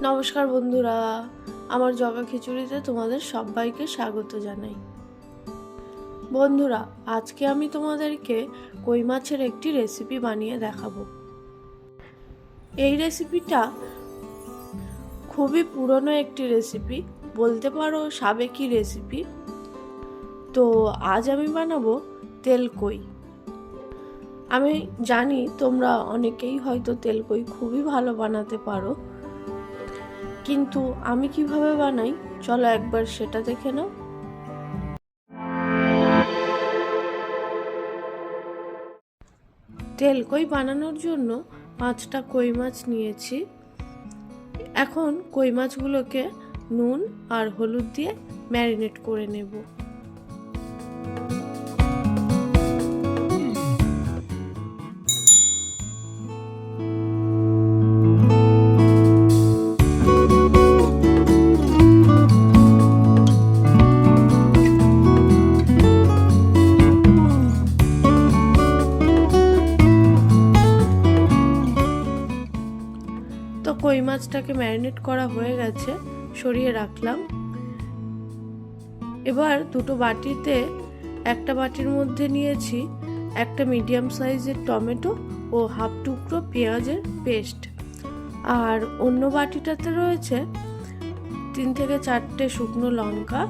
নমস্কার বন্ধুরা, আমার জগা খিচুড়িতে তোমাদের সবাইকে স্বাগত জানাই। বন্ধুরা, আজকে আমি তোমাদেরকে কই মাছের একটি রেসিপি বানিয়ে দেখাবো। এই রেসিপিটা খুবই পুরনো একটি রেসিপি, বলতে পারো সাবেকি রেসিপি। তো আজ আমি বানাবো তেল কই। আমি জানি তোমরা অনেকেই হয়তো তেল কই খুবই ভালো বানাতে পারো, কিন্তু আমি কিভাবে বানাই চলো একবার সেটা দেখে নাও। তেল কই বানানোর জন্য 5টা কই মাছ নিয়েছি। এখন কই মাছগুলোকে নুন আর হলুদ দিয়ে ম্যারিনেট করে নেব। তো কই মাছটাকে ম্যারিনেট করা হয়ে গেছে, সরিয়ে রাখলাম। এবার দুটো বাটিতে, একটা বাটির মধ্যে নিয়েছি একটা মিডিয়াম সাইজের টমেটো ও হাফ টুকরো পেঁয়াজের পেস্ট, আর অন্য বাটিটাতে রয়েছে 3 থেকে 4টে শুকনো লঙ্কা,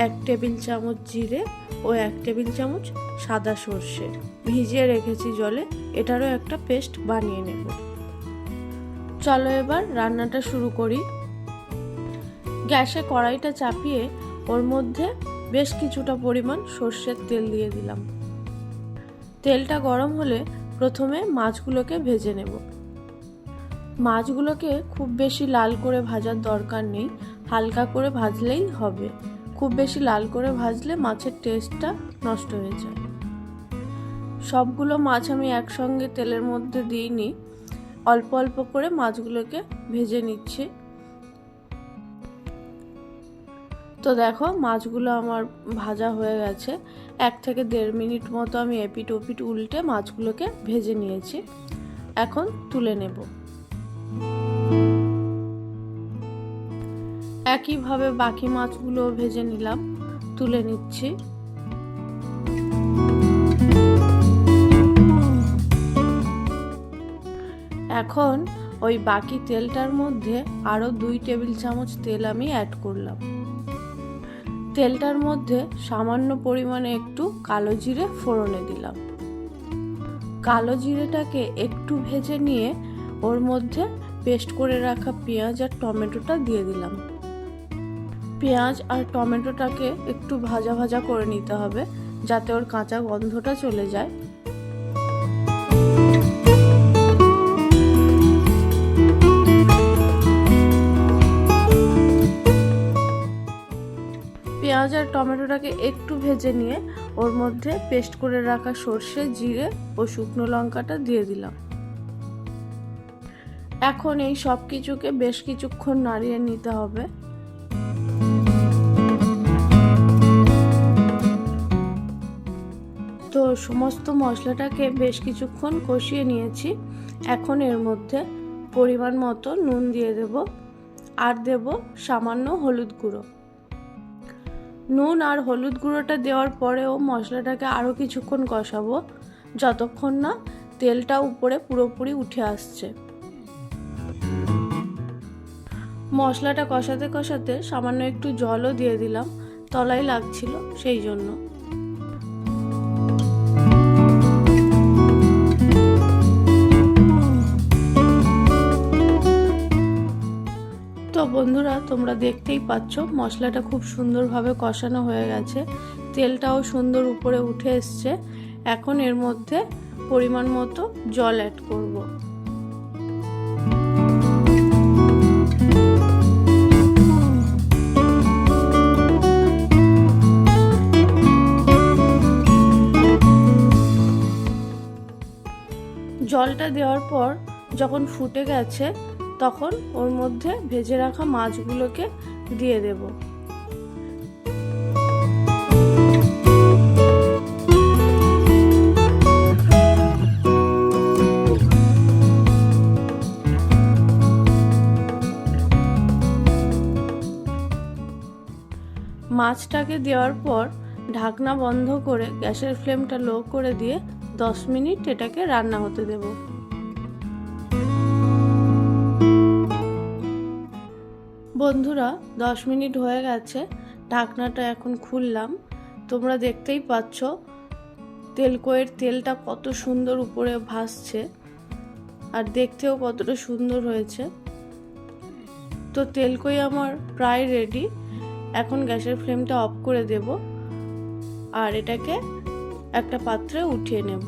1 টেবিল চামচ জিরে ও 1 টেবিল চামচ সাদা সর্ষে ভিজিয়ে রেখেছি জলে। এটারও একটা পেস্ট বানিয়ে নেব। চলো এবার রান্নাটা শুরু করি। গ্যাসে কড়াইটা চাপিয়ে ওর মধ্যে বেশ কিছুটা পরিমাণ সর্ষের তেল দিয়ে দিলাম। তেলটা গরম হলে প্রথমে মাছগুলোকে ভেজে নেব। মাছগুলোকে খুব বেশি লাল করে ভাজার দরকার নেই, হালকা করে ভাজলেই হবে। খুব বেশি লাল করে ভাজলে মাছের টেস্টটা নষ্ট হয়ে যায়। সবগুলো মাছ আমি একসঙ্গে তেলের মধ্যে দিইনি, অল্প অল্প করে মাছগুলোকে ভেজে নিচ্ছি। তো দেখো, মাছগুলো আমার ভাজা হয়ে গেছে। 1 থেকে 1.5 মিনিট মতো আমি এপিট ওপিট উল্টে মাছগুলোকে ভেজে নিয়েছি। এখন তুলে নেব। একইভাবে বাকি মাছগুলো ভেজে নিলাম, তুলে নিচ্ছি। এখন ওই বাকি তেলটার মধ্যে আরও 2 টেবিল চামচ তেল আমি অ্যাড করলাম। তেলটার মধ্যে সামান্য পরিমাণে একটু কালো জিরে ফোড়নে দিলাম। কালো জিরেটাকে একটু ভেজে নিয়ে ওর মধ্যে পেস্ট করে রাখা পেঁয়াজ আর টমেটোটা দিয়ে দিলাম। পেঁয়াজ আর টমেটোটাকে একটু ভাজা ভাজা করে নিতে হবে, যাতে ওর কাঁচা গন্ধটা চলে যায়। পেঁয়াজ আর টমেটোটাকে একটু ভেজে নিয়ে ওর মধ্যে পেস্ট করে রাখা সর্ষে, জিরে ও শুকনো লঙ্কাটা দিয়ে দিলাম। এখন এই সব কিছুকে বেশ কিছুক্ষণ নাড়িয়ে নিতে হবে। তো সমস্ত মশলাটাকে বেশ কিছুক্ষণ কষিয়ে নিয়েছি। এখন এর মধ্যে পরিমাণ মতো নুন দিয়ে দেব, আর দেব সামান্য হলুদ গুঁড়ো। নুন আর হলুদ গুঁড়োটা দেওয়ার পরেও মশলাটাকে আরও কিছুক্ষণ কষাবো, যতক্ষণ না তেলটা উপরে পুরোপুরি উঠে আসছে। মশলাটা কষাতে কষাতে সামান্য একটু জলও দিয়ে দিলাম, তলায় লাগছিল সেই জন্য। তো বন্ধুরা, তোমরা দেখতেই পাচ্ছ মশলাটা খুব সুন্দরভাবে কষানো হয়ে গেছে, তেলটাও সুন্দর উপরে উঠে এসছে। এখন এর মধ্যে পরিমাণ মতো জল অ্যাড করব। জলটা দেওয়ার পর যখন ফুটে গেছে, তখন ওর মধ্যে ভেজে রাখা মাছগুলোকে দিয়ে দেব। মাছটাকে দেওয়ার পর ঢাকনা বন্ধ করে গ্যাসের ফ্লেমটা লো করে দিয়ে 10 মিনিট এটাকে রান্না হতে দেব। বন্ধুরা 10 মিনিট হয়ে গেছে, ঢাকনাটা এখন খুললাম। তোমরা দেখতেই পাচ্ছ তেলকইয়ের তেলটা কত সুন্দর উপরে ভাসছে আর দেখতেও কতটা সুন্দর হয়েছে। তো তেলকই আমার প্রায় রেডি। এখন গ্যাসের ফ্লেমটা অফ করে দেব আর এটাকে একটা পাত্রে উঠিয়ে নেব।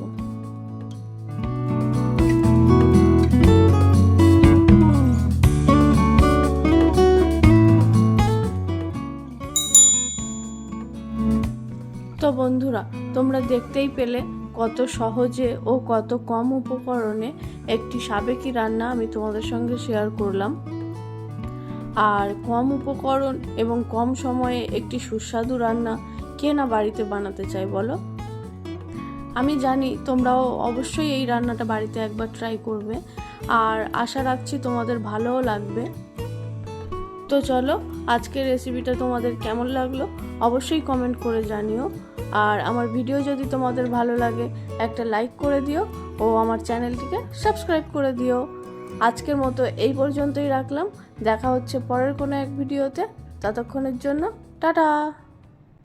তো বন্ধুরা তোমরা দেখতেই পেলে কত সহজে ও কত কম উপকরণে একটি সাবেকি রান্না আমি তোমাদের সঙ্গে শেয়ার করলাম। আর কম উপকরণ এবং কম সময়ে একটি সুস্বাদু রান্না কে না বাড়িতে বানাতে চায় বলো? আমি জানি তোমরাও অবশ্যই এই রান্নাটা বাড়িতে একবার ট্রাই করবে আর আশা রাখছি তোমাদের ভালোও লাগবে। তো চলো, আজকের রেসিপিটা তোমাদের কেমন লাগলো অবশ্যই কমেন্ট করে জানিও। আর আমার ভিডিও যদি তোমাদের ভালো লাগে একটা লাইক করে দিও ও আমার চ্যানেলটিকে সাবস্ক্রাইব করে দিও। আজকের মতো এই পর্যন্তই রাখলাম, দেখা হচ্ছে পরের কোনো এক ভিডিওতে। ততক্ষণের জন্য টাটা।